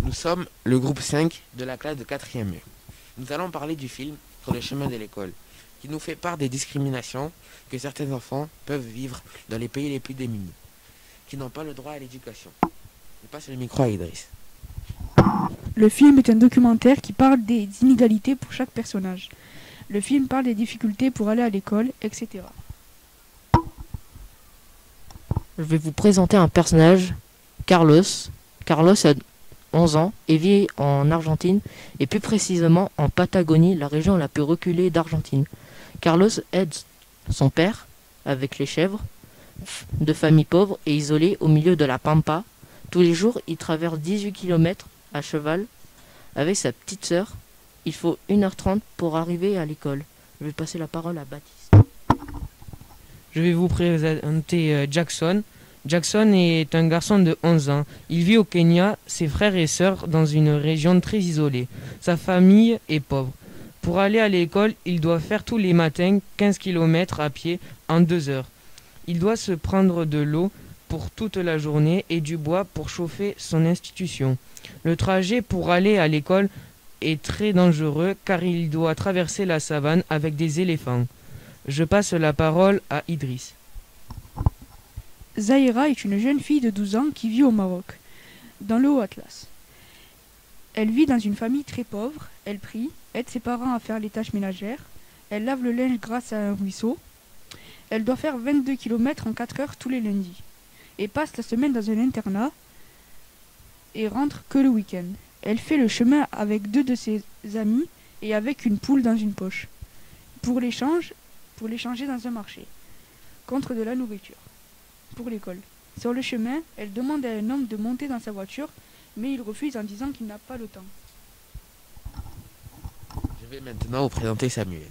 Nous sommes le groupe 5 de la classe de 4e E. Nous allons parler du film Sur le chemin de l'école, qui nous fait part des discriminations que certains enfants peuvent vivre dans les pays les plus démunis, qui n'ont pas le droit à l'éducation. Je passe le micro à Idriss. Le film est un documentaire qui parle des inégalités pour chaque personnage. Le film parle des difficultés pour aller à l'école, etc. Je vais vous présenter un personnage, Carlos. Carlos a 11 ans et vit en Argentine, et plus précisément en Patagonie, la région la plus reculée d'Argentine. Carlos aide son père avec les chèvres, de famille pauvre et isolée au milieu de la Pampa. Tous les jours, il traverse 18 km à cheval avec sa petite sœur. Il faut 1h30 pour arriver à l'école. Je vais passer la parole à Baptiste. Je vais vous présenter Jackson. Jackson est un garçon de 11 ans. Il vit au Kenya, ses frères et sœurs dans une région très isolée. Sa famille est pauvre. Pour aller à l'école, il doit faire tous les matins 15 km à pied en 2 heures. Il doit se prendre de l'eau pour toute la journée et du bois pour chauffer son institution. Le trajet pour aller à l'école est très dangereux car il doit traverser la savane avec des éléphants. Je passe la parole à Idriss. Zahira est une jeune fille de 12 ans qui vit au Maroc, dans le Haut-Atlas. Elle vit dans une famille très pauvre, elle prie, aide ses parents à faire les tâches ménagères, elle lave le linge grâce à un ruisseau. Elle doit faire 22 km en 4 heures tous les lundis, et passe la semaine dans un internat et rentre que le week-end. Elle fait le chemin avec 2 de ses amis et avec une poule dans une poche, pour l'échanger dans un marché, contre de la nourriture, pour l'école. Sur le chemin, elle demande à un homme de monter dans sa voiture, mais il refuse en disant qu'il n'a pas le temps. Je vais maintenant vous présenter Samuel.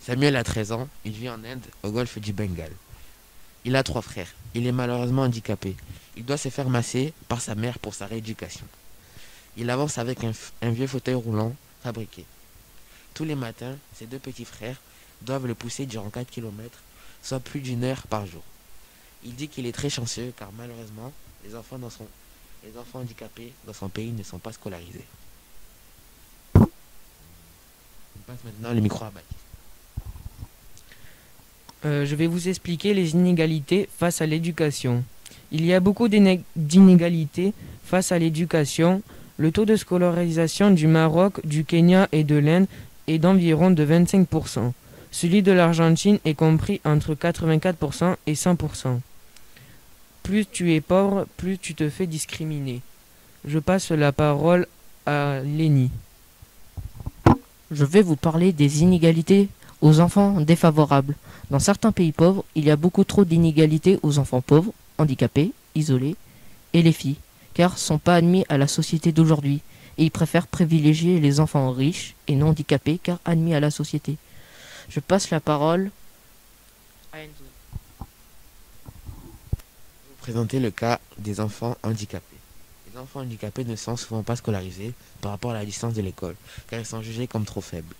Samuel a 13 ans, il vit en Inde, au golfe du Bengale. Il a 3 frères, il est malheureusement handicapé. Il doit se faire masser par sa mère pour sa rééducation. Il avance avec un vieux fauteuil roulant fabriqué. Tous les matins, ses 2 petits frères doivent le pousser durant 4 km, soit plus d'1 heure par jour. Il dit qu'il est très chanceux car malheureusement, les enfants handicapés dans son pays ne sont pas scolarisés. Je passe maintenant le micro à Baptiste. Je vais vous expliquer les inégalités face à l'éducation. Il y a beaucoup d'inégalités face à l'éducation. Le taux de scolarisation du Maroc, du Kenya et de l'Inde est d'environ de 25%. Celui de l'Argentine est compris entre 84% et 100%. Plus tu es pauvre, plus tu te fais discriminer. Je passe la parole à Lénie. Je vais vous parler des inégalités aux enfants défavorables. Dans certains pays pauvres, il y a beaucoup trop d'inégalités aux enfants pauvres, handicapés, isolés et les filles, car ils ne sont pas admis à la société d'aujourd'hui et ils préfèrent privilégier les enfants riches et non handicapés car admis à la société. Je passe la parole à Enzo. Vous présenter le cas des enfants handicapés. Les enfants handicapés ne sont souvent pas scolarisés par rapport à la distance de l'école, car ils sont jugés comme trop faibles.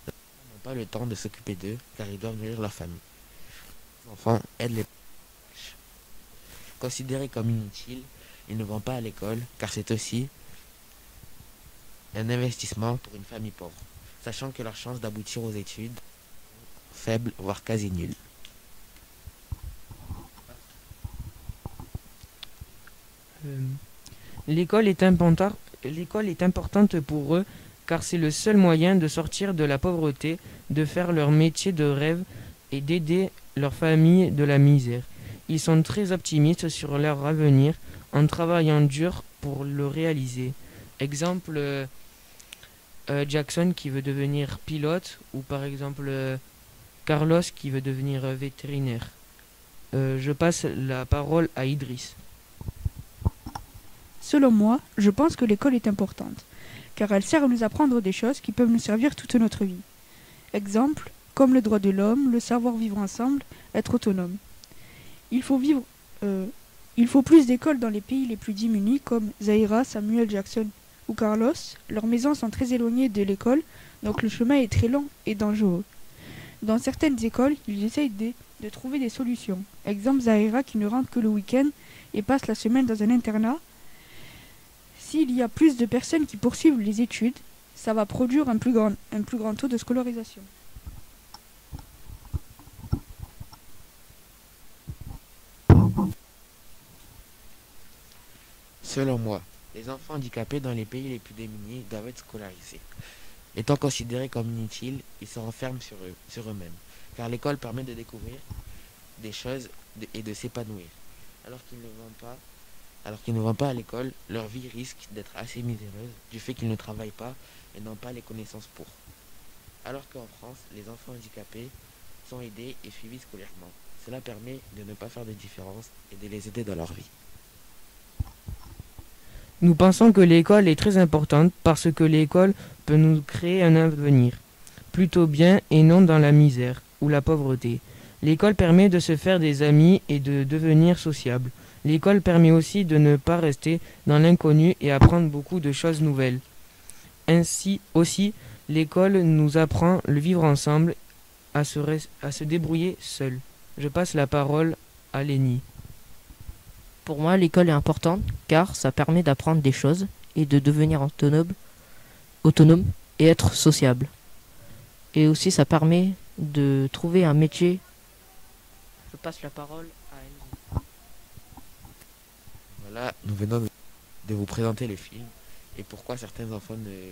Ils n'ont pas le temps de s'occuper d'eux, car ils doivent nourrir leur famille. Les enfants aident les proches. Considérés comme inutiles, ils ne vont pas à l'école, car c'est aussi un investissement pour une famille pauvre, sachant que leurs chances d'aboutir aux études sont faibles, voire quasi nulles. L'école est importante pour eux car c'est le seul moyen de sortir de la pauvreté, de faire leur métier de rêve et d'aider leur famille de la misère. Ils sont très optimistes sur leur avenir en travaillant dur pour le réaliser. Exemple, Jackson qui veut devenir pilote ou par exemple Carlos qui veut devenir vétérinaire. Je passe la parole à Idriss. Selon moi, je pense que l'école est importante, car elle sert à nous apprendre des choses qui peuvent nous servir toute notre vie. Exemple, comme le droit de l'homme, le savoir vivre ensemble, être autonome. Il faut plus d'écoles dans les pays les plus démunis comme Zahira, Samuel Jackson ou Carlos. Leurs maisons sont très éloignées de l'école, donc le chemin est très long et dangereux. Dans certaines écoles, ils essayent de trouver des solutions. Exemple, Zahira qui ne rentre que le week-end et passe la semaine dans un internat. S'il y a plus de personnes qui poursuivent les études, ça va produire un plus grand taux de scolarisation. Selon moi, les enfants handicapés dans les pays les plus démunis doivent être scolarisés. Étant considérés comme inutiles, ils se renferment sur eux-mêmes, car l'école permet de découvrir des choses et de s'épanouir. Alors qu'ils ne vont pas, alors qu'ils ne vont pas à l'école, leur vie risque d'être assez miséreuse du fait qu'ils ne travaillent pas et n'ont pas les connaissances pour. Alors qu'en France, les enfants handicapés sont aidés et suivis scolairement. Cela permet de ne pas faire de différence et de les aider dans leur vie. Nous pensons que l'école est très importante parce que l'école peut nous créer un avenir plutôt bien et non dans la misère ou la pauvreté. L'école permet de se faire des amis et de devenir sociable. L'école permet aussi de ne pas rester dans l'inconnu et apprendre beaucoup de choses nouvelles. Ainsi aussi, l'école nous apprend le vivre ensemble, à se débrouiller seul. Je passe la parole à Lénie. Pour moi, l'école est importante car ça permet d'apprendre des choses et de devenir autonome et être sociable. Et aussi, ça permet de trouver un métier. Je passe la parole à Elsie. Voilà, nous venons de vous présenter le film et pourquoi certains enfants ne